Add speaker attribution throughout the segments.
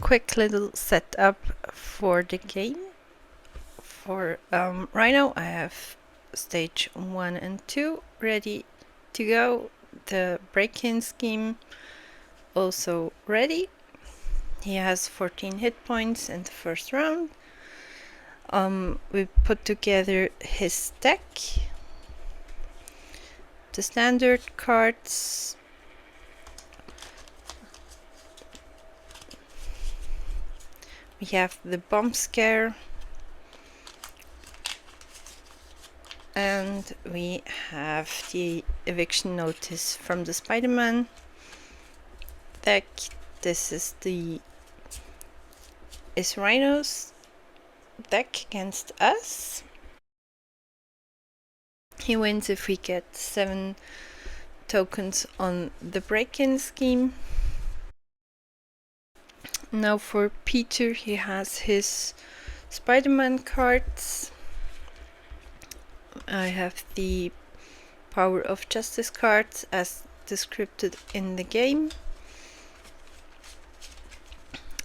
Speaker 1: quick little setup for the game. For Rhino, I have stage 1 and 2 ready to go. The break-in scheme also ready. He has 14 hit points in the first round. We put together his deck. The standard cards. We have the bomb scare. And we have the eviction notice from the Spiderman deck. This is Rhino's deck against us. He wins if we get 7 tokens on the break-in scheme. Now for Peter, he has his Spiderman cards. I have the Power of Justice cards as described in the game,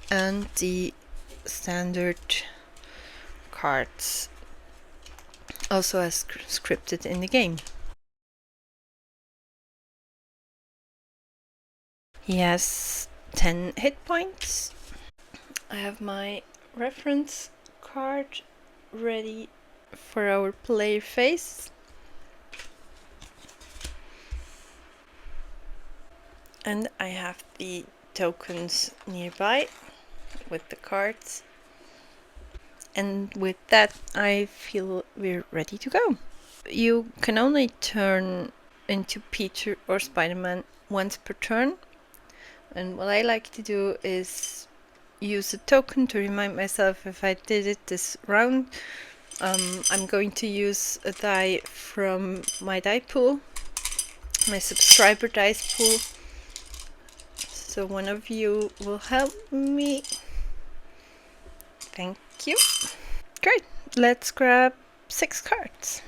Speaker 1: and the standard cards also as scripted in the game. He has 10 hit points. I have my reference card ready for our player phase. And I have the tokens nearby with the cards. And with that, I feel we're ready to go. You can only turn into Peter or Spider-Man once per turn. And what I like to do is use a token to remind myself if I did it this round. I'm going to use a die from my die pool, my subscriber dice pool. So one of you will help me. Thank you. Great, let's grab 6 cards.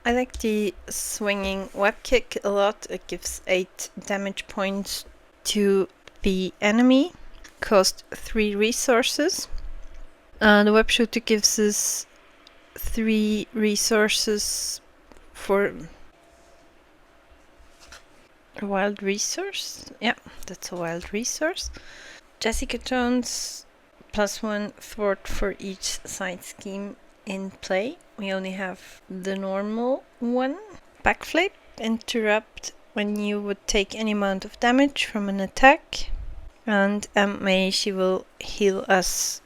Speaker 1: I like the swinging web kick a lot. It gives 8 damage points to the enemy, cost 3 resources. The web shooter gives us 3 resources for a wild resource. Yeah, that's a wild resource. Jessica Jones, +1 thwart for each side scheme in play. We only have the normal one. Backflip, interrupt when you would take any amount of damage from an attack. And May, she will heal us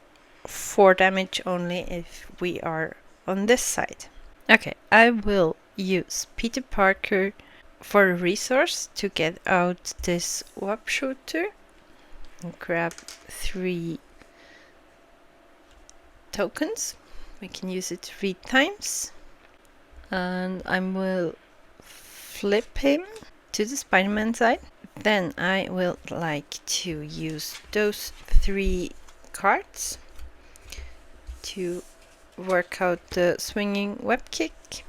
Speaker 1: 4 damage only if we are on this side. Okay, I will use Peter Parker for a resource to get out this web shooter. And grab 3 tokens. We can use it 3 times. And I will flip him to the Spider-Man side. Then I will like to use those 3 cards to work out the swinging web kick.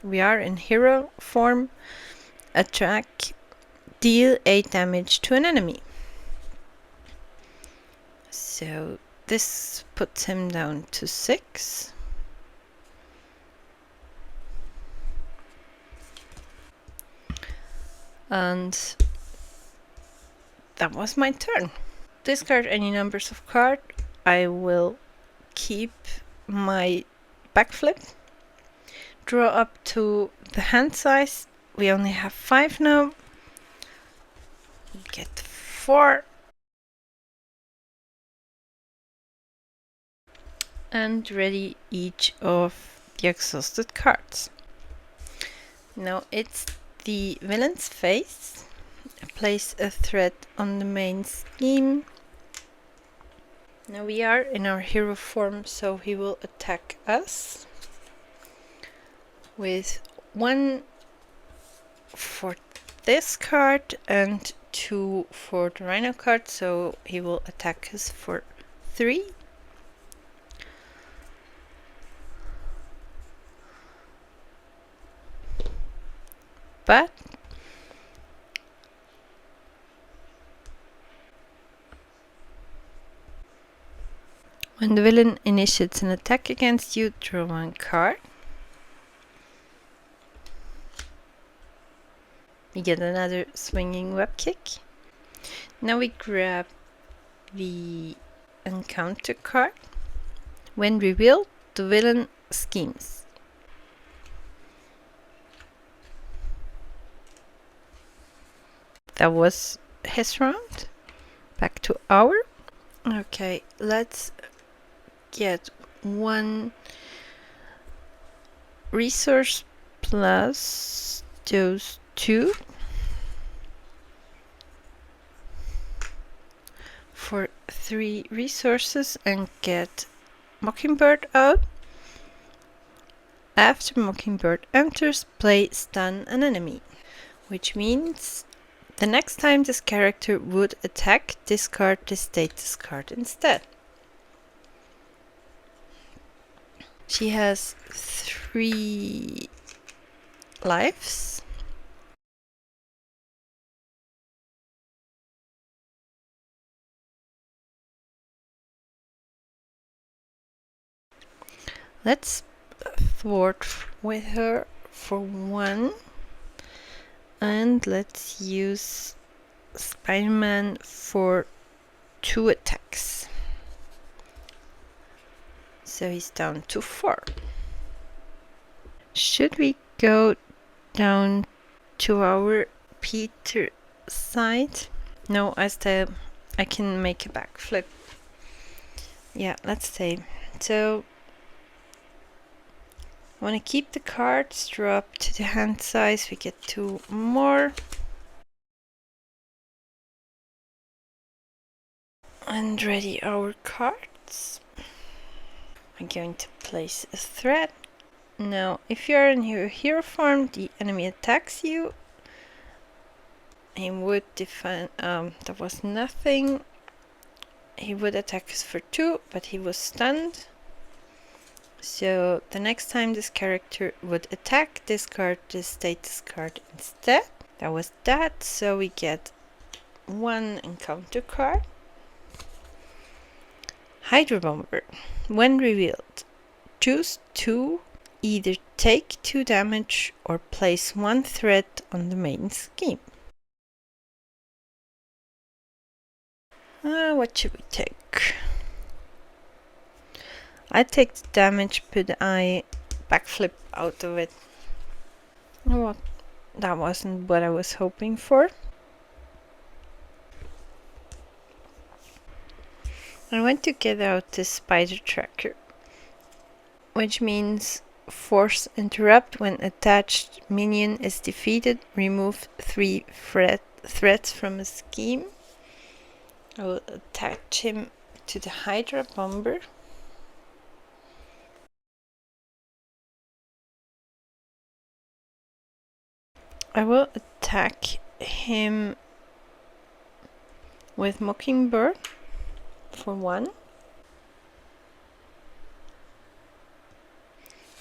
Speaker 1: We are in hero form. Attack, deal 8 damage to an enemy. So this puts him down to 6. And that was my turn. Discard any numbers of card. I will keep my backflip. Draw up to the hand size. We only have 5 now. Get 4. And ready each of the exhausted cards. Now it's the villain's phase. Place a threat on the main scheme. Now we are in our hero form, so he will attack us with 1 for this card and 2 for the Rhino card, so he will attack us for 3. But When the villain initiates an attack against you, draw one card. We get another swinging web kick. Now we grab the encounter card. When revealed, the villain schemes. That was his round. Back to our. Okay, let's get one resource plus those two for 3 resources and get Mockingbird out. After Mockingbird enters, play stun an enemy, which means the next time this character would attack, discard this status card instead. She has 3 lives. Let's thwart with her for 1. And let's use Spiderman for 2 attacks. So he's down to 4. Should we go down to our Peter side? No, I can make a backflip. Yeah, let's stay. So I want to keep the cards, draw up to the hand size, we get 2 more. And ready our cards. I'm going to place a threat. Now, if you're in your hero form, the enemy attacks you. He would defend, that was nothing. He would attack us for 2, but he was stunned. So the next time this character would attack, discard this status card instead. That was that, so we get 1 encounter card. Hydra Bomber. When revealed, choose 2, either take 2 damage or place 1 threat on the main scheme. What should we take? I take the damage, but I backflip out of it. Well, that wasn't what I was hoping for. I want to get out the spider tracker, which means force interrupt when attached minion is defeated, remove 3 threats from a scheme. I will attach him to the Hydra Bomber. I will attack him with Mockingbird for 1.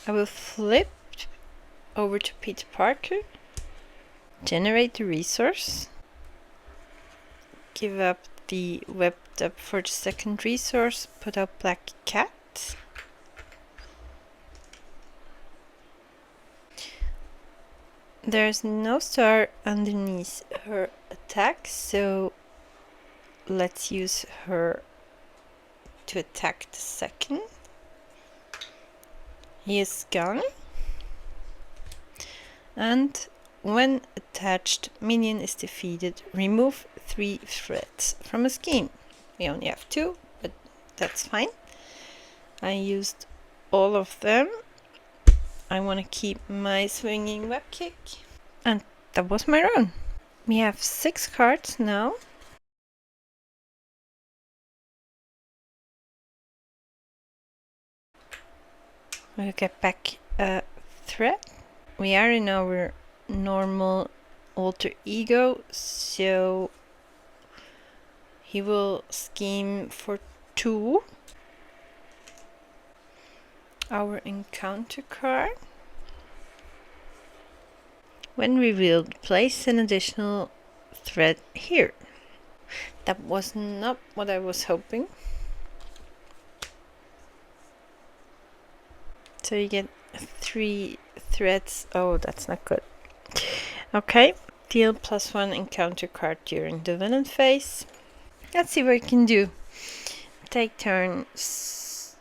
Speaker 1: I will flip over to Peter Parker, generate the resource, give up the webbed up for the second resource, put out Black Cat. There's no star underneath her attack, so let's use her to attack the second. He is gone. And when attached minion is defeated, remove 3 threats from a scheme. We only have 2, but that's fine. I used all of them. I want to keep my swinging web kick. And that was my run. We have 6 cards now. We'll get back a threat. We are in our normal alter ego, so he will scheme for 2. Our encounter card. When revealed, place an additional threat here. That was not what I was hoping. So you get 3 threats. Oh, that's not good. Okay, deal +1 encounter card during the villain phase. Let's see what you can do. Take turns.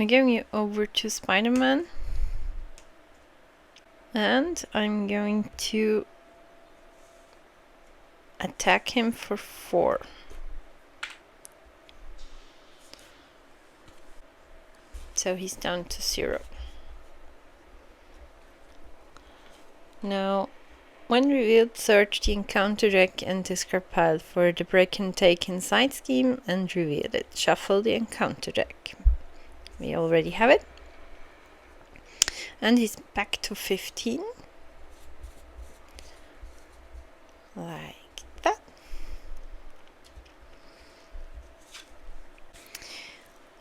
Speaker 1: I'm going you over to Spiderman. And I'm going to attack him for 4. So he's down to 0. Now, when revealed, search the encounter deck and discard pile for the break and take inside scheme and reveal it. Shuffle the encounter deck. We already have it. And he's back to 15. Like that.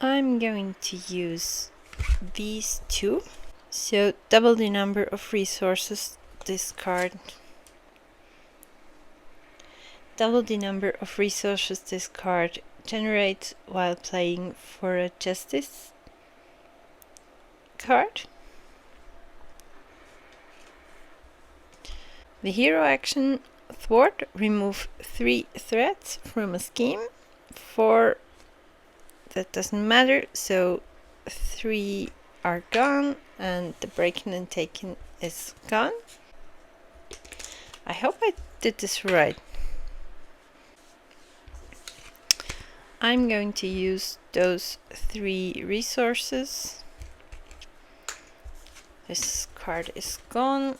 Speaker 1: I'm going to use these 2. So double the number of resources discard. Double the number of resources this card generates while playing for a justice card. The hero action thwart, remove 3 threats from a scheme. 4, that doesn't matter, so 3 are gone and the breaking and taking is gone. I hope I did this right. I'm going to use those 3 resources. This card is gone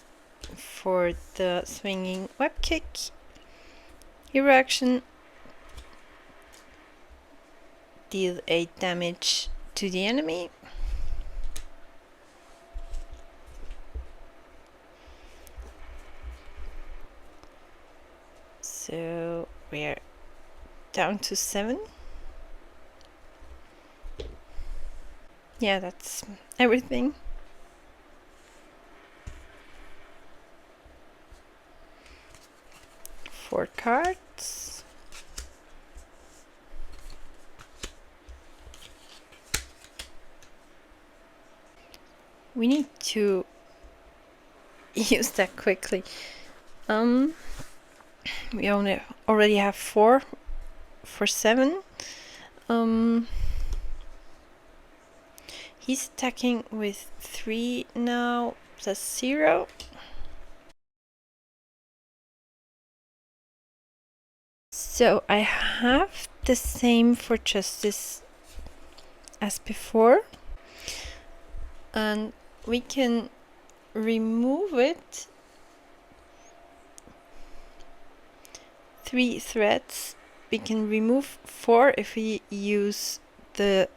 Speaker 1: for the swinging web kick. Hero action, deal 8 damage to the enemy. So we're down to 7. Yeah, that's everything. Four cards. We need to use that quickly. We already have 4 for 7. He's attacking with 3 now, +0. So I have the same for justice as before, and we can remove it. 3 threats. We can remove 4 if we use the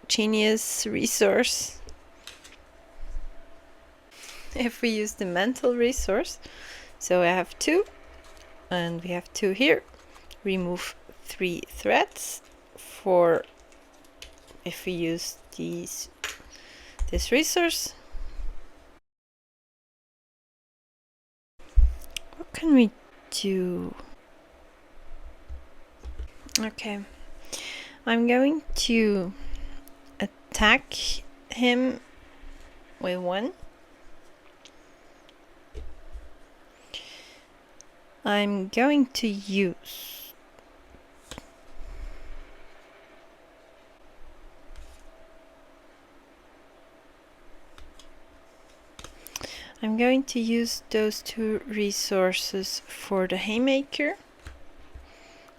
Speaker 1: genius resource. If we use the mental resource. So I have 2 and we have 2 here. Remove 3 threats. 4 if we use this resource. What can we do? Okay, I'm going to attack him with 1. I'm going to use those 2 resources for the haymaker.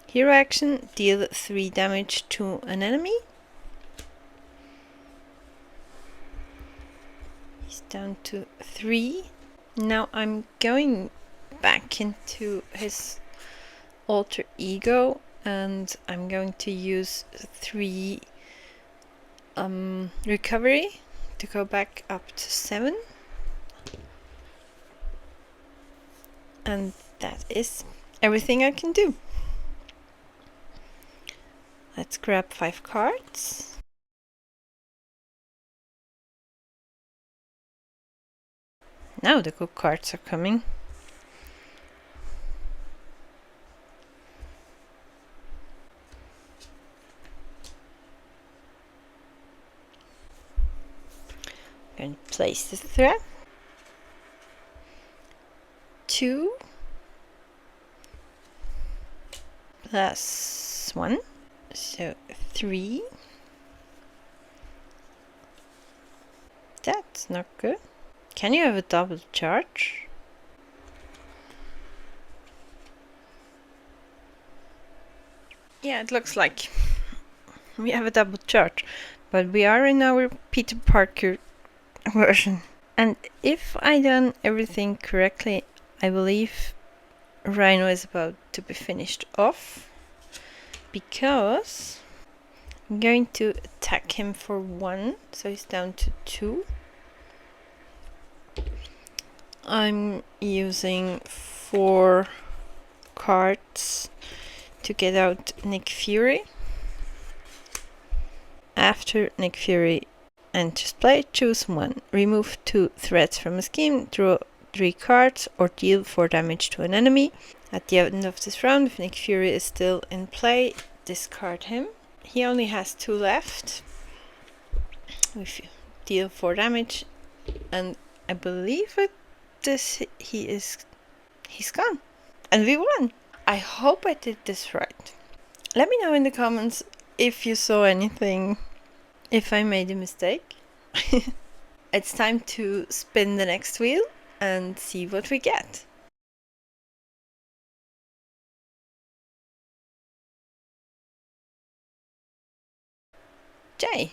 Speaker 1: Hero action, deal 3 damage to an enemy. He's down to 3. Now I'm going back into his alter ego and I'm going to use 3 recovery to go back up to 7. And that is everything I can do. Let's grab 5 cards. Now the good cards are coming. going to place the threat. 2 plus 1, so 3. That's not good. Can you have a double charge? Yeah, it looks like we have a double charge, but we are in our Peter Parker version. And if I done everything correctly, I believe Rhino is about to be finished off, because I'm going to attack him for 1, so he's down to 2. I'm using 4 cards to get out Nick Fury. After Nick Fury enters play, choose 1. Remove 2 threats from a scheme, draw 3 cards, or deal 4 damage to an enemy. At the end of this round, if Nick Fury is still in play, discard him. He only has 2 left. We deal 4 damage, and I believe he's gone. And we won! I hope I did this right. Let me know in the comments if you saw anything, if I made a mistake. It's time to spin the next wheel and see what we get. J.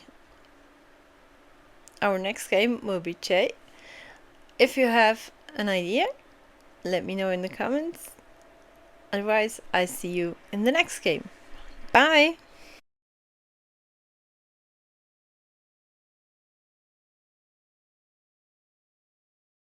Speaker 1: Our next game will be J. If you have an idea, let me know in the comments. Otherwise, I see you in the next game. Bye!